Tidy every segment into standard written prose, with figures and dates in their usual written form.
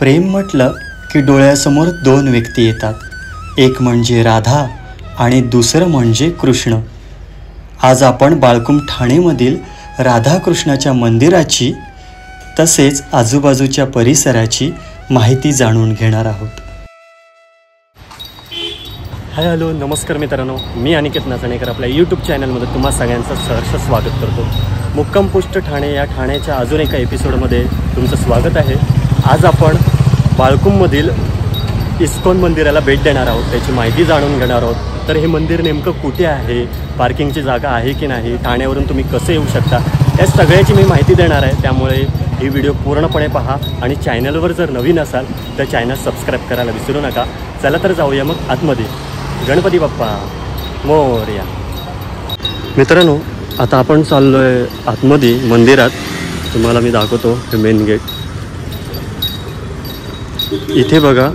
प्रेम म्हटलं की डोळ्यासमोर दोन व्यक्ती येतात, एक म्हणजे राधा आणि दुसरं म्हणजे कृष्ण. आज आपण बाळकुम ठाणेमधील राधाकृष्णाच्या मंदिराची तसेच आजूबाजूच्या परिसराची माहिती जाणून घेणार आहोत. हाय हॅलो नमस्कार मित्रांनो, मी अनिकेत नाचणेकर आपल्या यूट्यूब चॅनलमध्ये तुम्हा सगळ्यांचं सहर्ष स्वागत करतो. मुक्काम पोस्ट ठाणे या ठाण्याच्या अजून एका एपिसोडमध्ये तुमचं स्वागत आहे. आज आपण बाळकुममधील इस्कॉन मंदिराला भेट देणार आहोत, त्याची माहिती जाणून घेणार आहोत. तर हे मंदिर नेमकं कुठे आहे, पार्किंगची जागा आहे की नाही, ठाण्यावरून तुम्ही कसं येऊ शकता, या सगळ्याची मी माहिती देणार आहे. त्यामुळे ही व्हिडिओ पूर्णपणे पहा आणि चॅनलवर जर नवीन असाल तर चॅनल सबस्क्राईब करायला विसरू नका. चला तर जाऊया मग आतमध्ये. गणपती बाप्पा मोरया. मित्रांनो, आता आपण चाललो आहे आतमध्ये मंदिरात. तुम्हाला मी दाखवतो हे मेन गेट. इथे बघा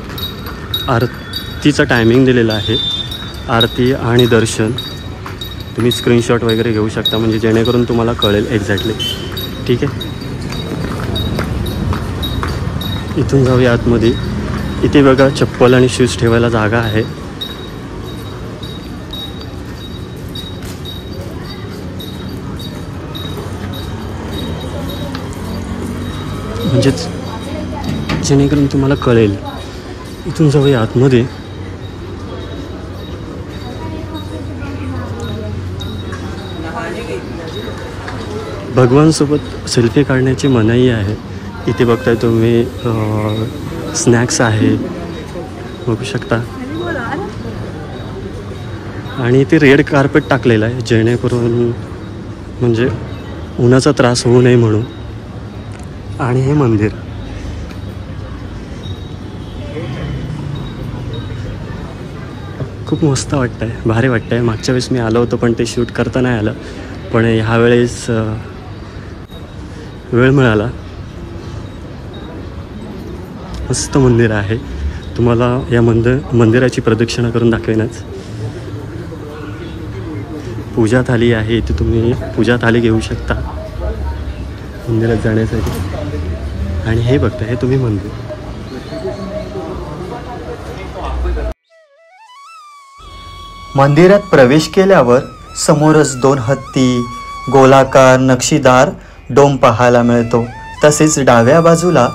आरतीचा टायमिंग दिलेला आहे. आरती आणि दर्शन तुम्ही स्क्रीनशॉट वगैरे घेऊ शकता, म्हणजे जेणेकरून तुम्हाला कळेल एक्झॅक्टली. ठीक आहे, इथून जाऊया आतमध्ये. इथे बघा चप्पल आणि शूज ठेवायला जागा आहे. म्हणजेच जेणेकरून तुम्हाला कळेल. इथून जाऊया आतमध्ये. भगवानसोबत सेल्फी काढण्याची मनाई आहे. इथे बघताय तुम्ही स्नॅक्स आहे, बघू शकता. आणि इथे रेड कार्पेट टाकलेलं आहे, जेणेकरून म्हणजे उन्हाचा त्रास होऊ नये म्हणून. आणि हे मंदिर खूप मस्त वाटतं आहे, भारी वाटतं आहे. मागच्या वेळेस मी आलो होतो पण ते शूट करता नाही आलं, पण ह्यावेळेस वेळ मिळाला. मस्त मंदिर आहे. तुम्हाला या मंदिराची प्रदक्षिणा करून दाखवेनच. पूजा थाली आहे, इथे तुम्ही पूजा थाली घेऊ शकता मंदिरात जाण्यासाठी. आणि हे बघता, हे तुम्ही मंदिर. मंदिरात प्रवेश केल्यावर समोरच दोन हत्ती, गोलाकार नक्षीदार डोम पाहायला मिळतो. तसेच डाव्या बाजूला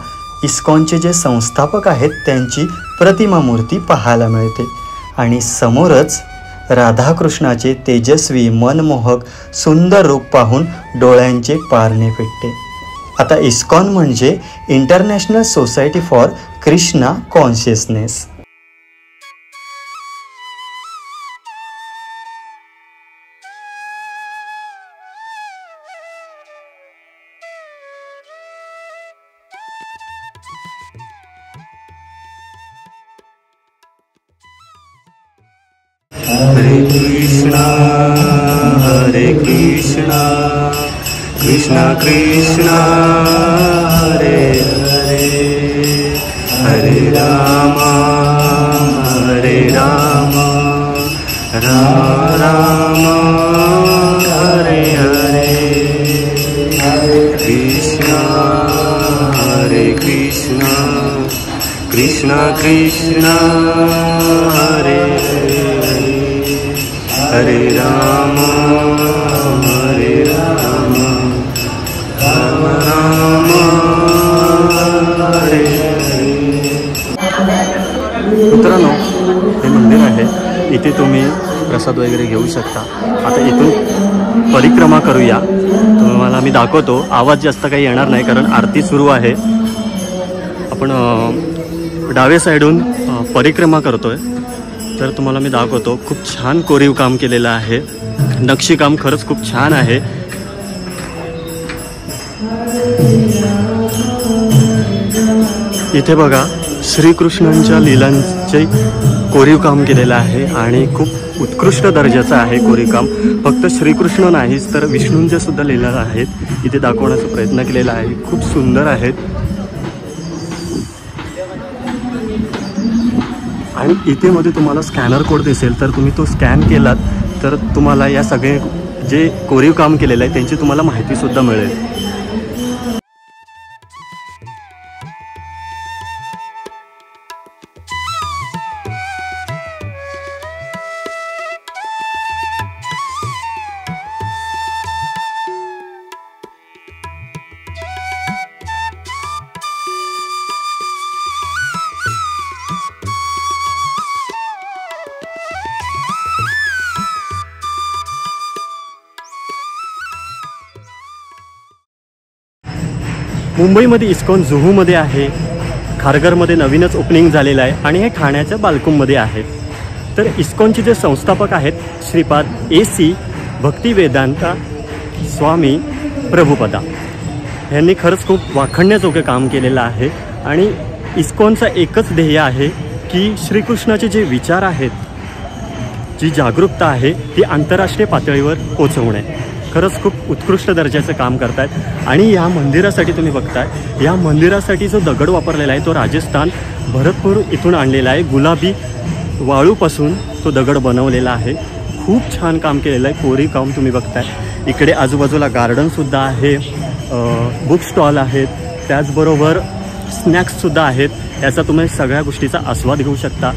इस्कॉनचे जे संस्थापक आहेत त्यांची प्रतिमा मूर्ती पाहायला मिळते. आणि समोरच राधाकृष्णाचे तेजस्वी मनमोहक सुंदर रूप पाहून डोळ्यांचे पारणे फिटते. आता इस्कॉन म्हणजे international society for Krishna consciousness. हरे कृष्णा कृष्णा कृष्णा हरे हरे, हरे राम राम राम हरे हरे. हरे कृष्णा कृष्णा कृष्णा हरे हरे, हरे राम राम राम हरे हरे. मित्रांनो, हे मंदिर आहे. इथे तुम्ही प्रसाद वगैरे घेऊ शकता. आता इथून परिक्रमा करूया. तुम्हाला मी दाखवतो. आवाज जास्त काही येणार नाही कारण आरती सुरू आहे. आपण डाव्या साईडून परिक्रमा करतोय. तर तुम्हाला मी दाखवतो. खूप छान कोरीव काम केलेलं आहे. नक्षीकाम खरंच खूप छान आहे. इथे बघा श्रीकृष्णांच्या लीलांचे कोरीव काम केलेलं आहे आणि खूप उत्कृष्ट दर्जाचं आहे कोरीव काम. फक्त श्रीकृष्ण नाहीच तर विष्णूंच्या सुद्धा लीला आहेत इथे दाखवण्याचा प्रयत्न केलेला आहे. खूप सुंदर आहेत. आणि इथे मध्ये तुम्हाला स्कॅनर कोड दिसेल, तर तुम्ही तो स्कॅन केलात तर तुम्हाला या सगळे जे कोरीव काम केलेलं आहे त्यांची तुम्हाला माहितीसुद्धा मिळेल. मुंबईमध्ये इस्कॉन जुहूमध्ये आहे, खारघरमध्ये नवीनच ओपनिंग झालेलं आहे आणि हे ठाण्याच्या बालकुममध्ये आहे. तर इस्कॉनचे जे संस्थापक आहेत श्रीपाद AC भक्तिवेदांता स्वामी प्रभुपदा यांनी खरंच खूप वाखाणण्याजोगं काम केलेलं आहे. आणि इस्कॉनचा एकच ध्येय आहे की श्रीकृष्णाचे जे विचार आहेत, जी जागरूकता आहे ती आंतरराष्ट्रीय पातळीवर पोचवणे. खरंच खूप उत्कृष्ट दर्जाचं काम करत आहेत. आणि या मंदिरासाठी तुम्ही बघताय, या मंदिरासाठी जो दगड वापरलेला आहे तो राजस्थान भरतपूर इथून आणलेला आहे. गुलाबी वाळूपासून तो दगड बनवलेला आहे. खूप छान काम केलेलं आहे, कोरीव काम तुम्ही बघताय. इकडे आजूबाजूला गार्डनसुद्धा आहे, बुक स्टॉल आहेत, त्याचबरोबर स्नॅक्ससुद्धा आहेत. याचा तुम्ही सगळ्या गोष्टीचा आस्वाद घेऊ शकता.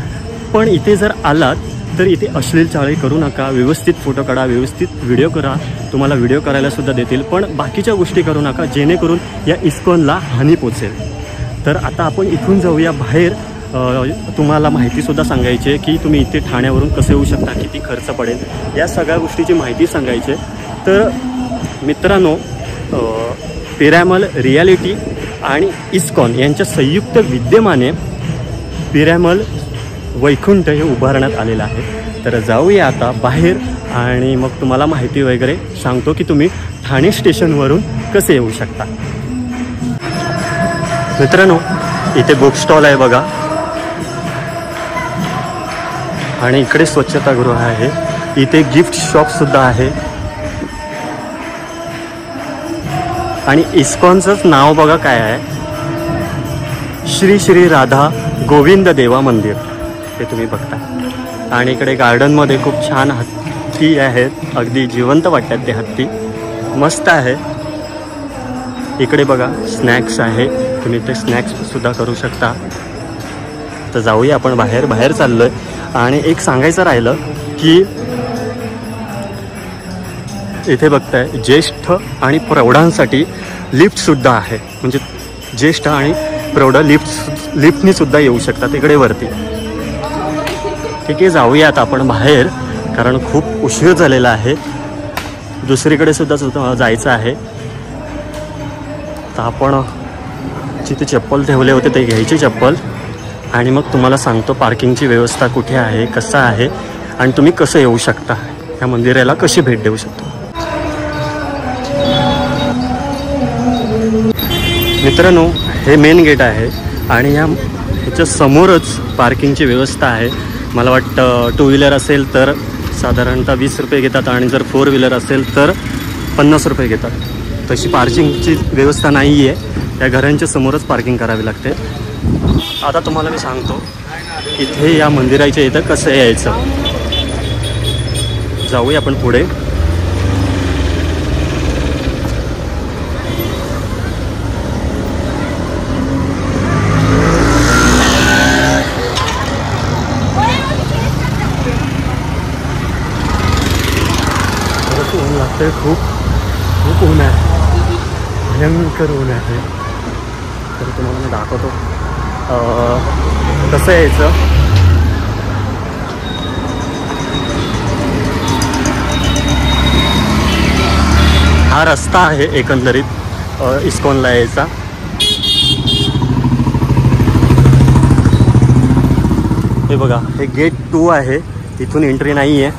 पण इथे जर आलात तर इथे अश्लील चाळी करू नका, व्यवस्थित फोटो काढा, व्यवस्थित व्हिडिओ करा. तुम्हाला व्हिडिओ करायलासुद्धा देतील, पण बाकीच्या गोष्टी करू नका जेणेकरून या इस्कॉनला हानी पोचेल. तर आता आपण इथून जाऊया बाहेर. तुम्हाला माहितीसुद्धा सांगायची आहे की तुम्ही इथे ठाण्यावरून कसे येऊ शकता, किती खर्च पडेल, या सगळ्या गोष्टीची माहिती सांगायची आहे. तर मित्रांनो, पिरॅमल रियालिटी आणि इस्कॉन यांच्या संयुक्त विद्यमाने पिरॅमल वैकुंठ हे उभारण्यात आलेलं आहे. तर जाऊया आता बाहेर आणि मग तुम्हाला माहिती वगैरे सांगतो की तुम्ही ठाणे स्टेशनवरून कसे येऊ शकता. मित्रांनो, इथे बुक स्टॉल आहे बघा, आणि इकडे स्वच्छतागृह आहे. इथे गिफ्ट शॉपसुद्धा आहे. आणि इस्कॉनचंच नाव बघा काय आहे, श्री श्री राधा गोविंद देवा मंदिर, हे तुम्ही बघता. आणि इकडे गार्डनमध्ये खूप छान हत्ती आहेत, अगदी जिवंत वाटतात ते हत्ती, मस्त आहे. इकडे बघा स्नॅक्स आहे, तुम्ही ते स्नॅक्ससुद्धा करू शकता. तर जाऊया आपण बाहेर चाललो आहे. आणि एक सांगायचं राहिलं की इथे बघताय ज्येष्ठ आणि प्रौढांसाठी लिफ्टसुद्धा आहे. म्हणजे ज्येष्ठ आणि प्रौढ लिफ्टनी सुद्धा येऊ शकतात इकडे वरती. ठीक आहे, जाऊया आता आपण बाहेर, कारण खूप उशीर झालेला आहे. दुसरीकडे सुद्धा जायचं आहे. तर आपण जिथे चप्पल ठेवले होते ते घ्यायची चप्पल, आणि मग तुम्हाला सांगतो पार्किंगची व्यवस्था कुठे आहे, कसं आहे, आणि तुम्ही कसं येऊ शकता, या मंदिराला कशी भेट देऊ शकतो. मित्रांनो, हे मेन गेट आहे आणि ह्याच्या समोरच पार्किंगची व्यवस्था आहे. मला वाटतं 2 व्हीलर असेल तर साधारणतः 20 रुपये घेतात, आणि जर 4 व्हीलर असेल तर 50 रुपये घेतात. तशी पार्किंगची व्यवस्था नाही आहे, या घरांच्या समोरच पार्किंग करावी लागते. आता तुम्हाला मी सांगतो इथे या मंदिराच्या इथं कसं यायचं. जाऊया आपण पुढे. ऊन लागतंय, खूप ऊन आहे, भयंकर ऊन आहे. तर तुम्हाला मी दाखवतो कसं यायचं. हा रस्ता आहे एकंदरीत इस्कॉनला यायचा. हे बघा, हे गेट 2 आहे, इथून एंट्री नाही आहे,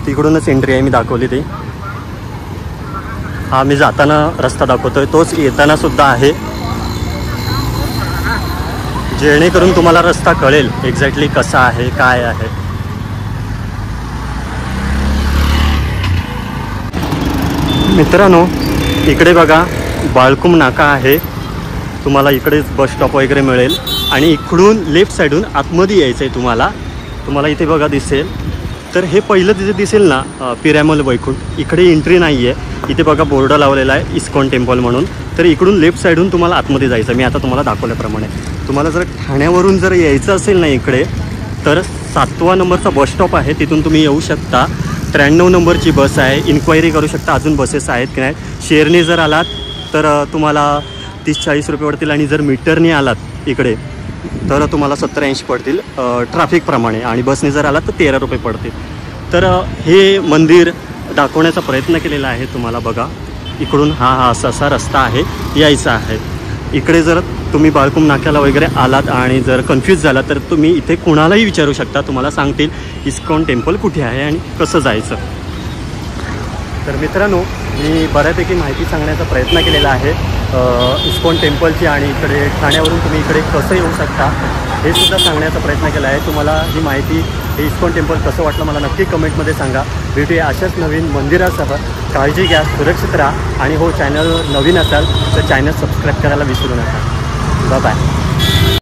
तिकडूनच एंट्री आहे. मी दाखवली ती. हा मी जाताना रस्ता दाखवतोय, तोच येताना सुद्धा आहे, जेणेकरून तुम्हाला रस्ता कळेल एक्झॅक्टली कसा आहे, काय आहे. मित्रांनो, इकडे बघा बाळकुम नाका आहे. तुम्हाला इकडेच बस स्टॉप वगैरे मिळेल, आणि इकडून लेफ्ट साईडून आतमध्ये यायचं आहे तुम्हाला इथे बघा दिसेल. तर हे पहिलं तिथे दिसेल ना पिरॅमल वैकुंठ, इकडे एंट्री नाही आहे. इथे बघा बोर्ड लावलेला आहे इस्कॉन टेम्पल म्हणून. तर इकडून लेफ्ट साईडून तुम्हाला आतमध्ये जायचं. मी आता तुम्हाला दाखवल्याप्रमाणे तुम्हाला जर ठाण्यावरून जर यायचं असेल ना इकडे, तर 7वा नंबरचा बस स्टॉप आहे, तिथून तुम्ही येऊ शकता. 93 नंबरची बस आहे, इन्क्वायरी करू शकता अजून बसेस आहेत की नाही. शेअरने जर आलात तर तुम्हाला 30-40 रुपये पडतील, आणि जर मीटरने आलात इकडे तर तुम्हाला 70-80 पडतील ट्रॅफिकप्रमाणे, आणि बसने जर आलात तर 13 रुपये पडतील. तर हे मंदिर दाखवण्याचा प्रयत्न केलेला आहे तुम्हाला. बघा इकडून हा असा रस्ता आहे, यायचा आहे. इकडे जर तुम्ही बाळकुम नाक्याला वगैरे आलात आणि जर कन्फ्यूज झाला तर तुम्ही इथे कुणालाही विचारू शकता, तुम्हाला सांगतील इस्कॉन टेम्पल कुठे आहे आणि कसं जायचं. तर मित्रांनो, मी बऱ्यापैकी माहिती सांगण्याचा प्रयत्न केलेला आहे इस्कॉन टेम्पलची, आणि इकडे ठाण्यावरून तुम्ही इकडे कसं येऊ शकता हे सुद्धा सांगण्याचा प्रयत्न केला आहे. तुम्हाला ही माहिती, हे इस्कॉन टेम्पल कसं वाटलं मला नक्की कमेंटमध्ये सांगा. भेटूया अशाच नवीन मंदिरासह. काळजी घ्या, सुरक्षित राहा, आणि हो, चॅनल नवीन असाल तर चॅनल सबस्क्राईब करायला विसरू नका. बाय.